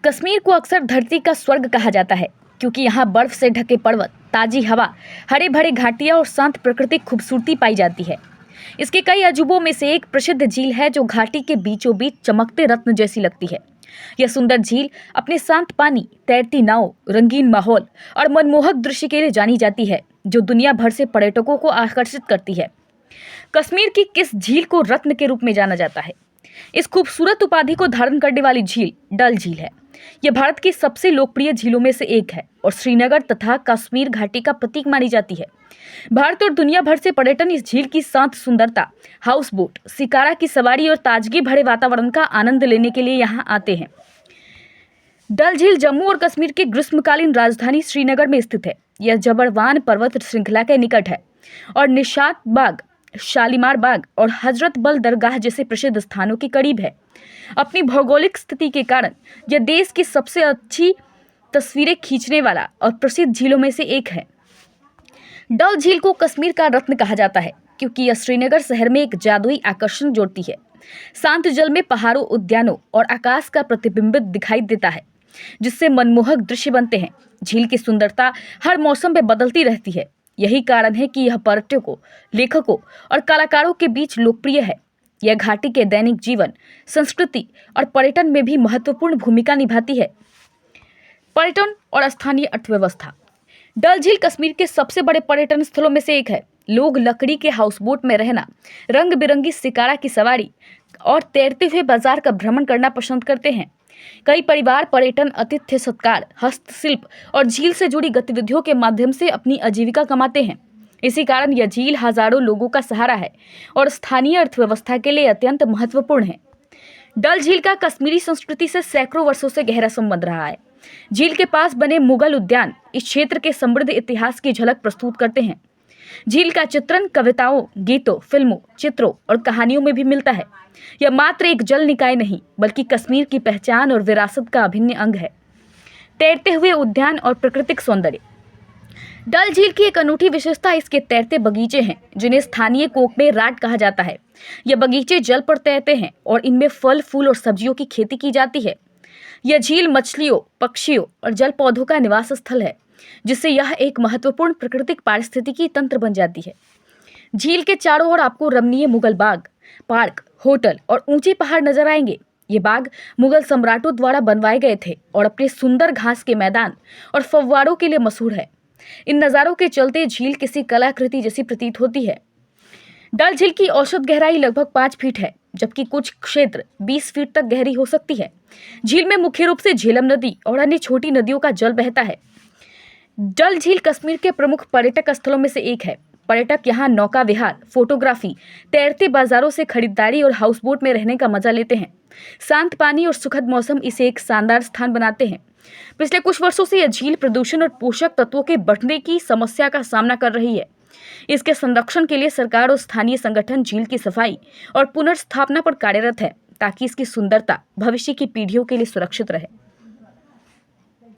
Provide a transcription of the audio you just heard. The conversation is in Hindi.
कश्मीर को अक्सर धरती का स्वर्ग कहा जाता है क्योंकि यहाँ बर्फ से ढके पर्वत, ताजी हवा, हरे भरे घाटियाँ और शांत प्राकृतिक खूबसूरती पाई जाती है। इसके कई अजूबों में से एक प्रसिद्ध झील है जो घाटी के बीचों बीच चमकते रत्न जैसी लगती है। यह सुंदर झील अपने शांत पानी, तैरती नाव, रंगीन माहौल और मनमोहक दृश्य के लिए जानी जाती है, जो दुनिया भर से पर्यटकों को आकर्षित करती है। कश्मीर की किस झील को रत्न के रूप में जाना जाता है? इस खूबसूरत उपाधि को धारण करने वाली झील डल झील है। यह भारत की सबसे लोकप्रिय झीलों में से एक है और श्रीनगर तथा कश्मीर घाटी का प्रतीक मानी जाती है। भारत और दुनिया भर से पर्यटन इस झील की शांत सुंदरता, हाउस बोट, शिकारा की सवारी और ताजगी भरे वातावरण का आनंद लेने के लिए यहाँ आते हैं। डल झील जम्मू और कश्मीर की ग्रीष्मकालीन राजधानी श्रीनगर में स्थित है। यह जबरवान पर्वत श्रृंखला के निकट है और निशात बाग, शालीमार बाग और हजरत बल दरगाह जैसे प्रसिद्ध स्थानों के करीब है। अपनी भौगोलिक स्थिति के कारण यह देश की सबसे अच्छी तस्वीरें खींचने वाला और प्रसिद्ध झीलों में से एक है। डल झील को कश्मीर का रत्न कहा जाता है क्योंकि यह श्रीनगर शहर में एक जादुई आकर्षण जोड़ती है। शांत जल में पहाड़ों, उद्यानों और आकाश का प्रतिबिंबित दिखाई देता है, जिससे मनमोहक दृश्य बनते हैं। झील की सुंदरता हर मौसम में बदलती रहती है। यही कारण है कि यह पर्यटकों, लेखकों और कलाकारों के बीच लोकप्रिय है। यह घाटी के दैनिक जीवन, संस्कृति और पर्यटन में भी महत्वपूर्ण भूमिका निभाती है। पर्यटन और स्थानीय अर्थव्यवस्था। डल झील कश्मीर के सबसे बड़े पर्यटन स्थलों में से एक है। लोग लकड़ी के हाउसबोट में रहना, रंग बिरंगी शिकारा की सवारी और तैरते हुए बाजार का भ्रमण करना पसंद करते हैं। कई परिवार पर्यटन, आतिथ्य सत्कार, हस्तशिल्प और झील से जुड़ी गतिविधियों के माध्यम से अपनी आजीविका कमाते हैं। इसी कारण यह झील हजारों लोगों का सहारा है और स्थानीय अर्थव्यवस्था के लिए अत्यंत महत्वपूर्ण है। डल झील का कश्मीरी संस्कृति से सैकड़ों वर्षों से गहरा संबंध रहा है। झील के पास बने मुगल उद्यान इस क्षेत्र के समृद्ध इतिहास की झलक प्रस्तुत करते हैं। झील का चित्रण कविताओं, गीतों, फिल्मों, चित्रों और कहानियों में भी मिलता है। यह मात्र एक जल निकाय नहीं, बल्कि कश्मीर की पहचान और विरासत का अभिन्न अंग है। तैरते हुए उद्यान और प्राकृतिक सौंदर्य। डल झील की एक अनूठी विशेषता इसके तैरते बगीचे हैं, जिन्हें स्थानीय कोक में राट कहा जाता है। यह बगीचे जल पर तैरते हैं और इनमें फल, फूल और सब्जियों की खेती की जाती है। यह झील मछलियों, पक्षियों और जल पौधों का निवास स्थल है, जिससे यह एक महत्वपूर्ण प्राकृतिक पारिस्थितिकी तंत्र बन जाती है। झील के चारों ओर आपको रमणीय मुगल बाग, पार्क, होटल और ऊंचे पहाड़ नजर आएंगे। ये बाग मुगल सम्राटों द्वारा बनवाए गए थे और अपने सुंदर घास के मैदान और फव्वारों के लिए मशहूर है। इन नज़ारों के चलते झील किसी कलाकृति जैसी प्रतीत होती है। डल झील की औसत गहराई लगभग 5 फीट है, जबकि कुछ क्षेत्र 20 फीट तक गहरी हो सकती है। झील में मुख्य रूप से झेलम नदी और अन्य छोटी नदियों का जल बहता है। डल झील कश्मीर के प्रमुख पर्यटक स्थलों में से एक है। पर्यटक यहाँ नौका विहार, फोटोग्राफी, तैरते बाजारों से खरीदारी और हाउसबोट में रहने का मजा लेते हैं। शांत पानी और सुखद मौसम इसे एक शानदार स्थान बनाते हैं। पिछले कुछ वर्षों से यह झील प्रदूषण और पोषक तत्वों के बढ़ने की समस्या का सामना कर रही है। इसके संरक्षण के लिए सरकार और स्थानीय संगठन झील की सफाई और पुनर्स्थापना पर कार्यरत है, ताकि इसकी सुंदरता भविष्य की पीढ़ियों के लिए सुरक्षित रहे।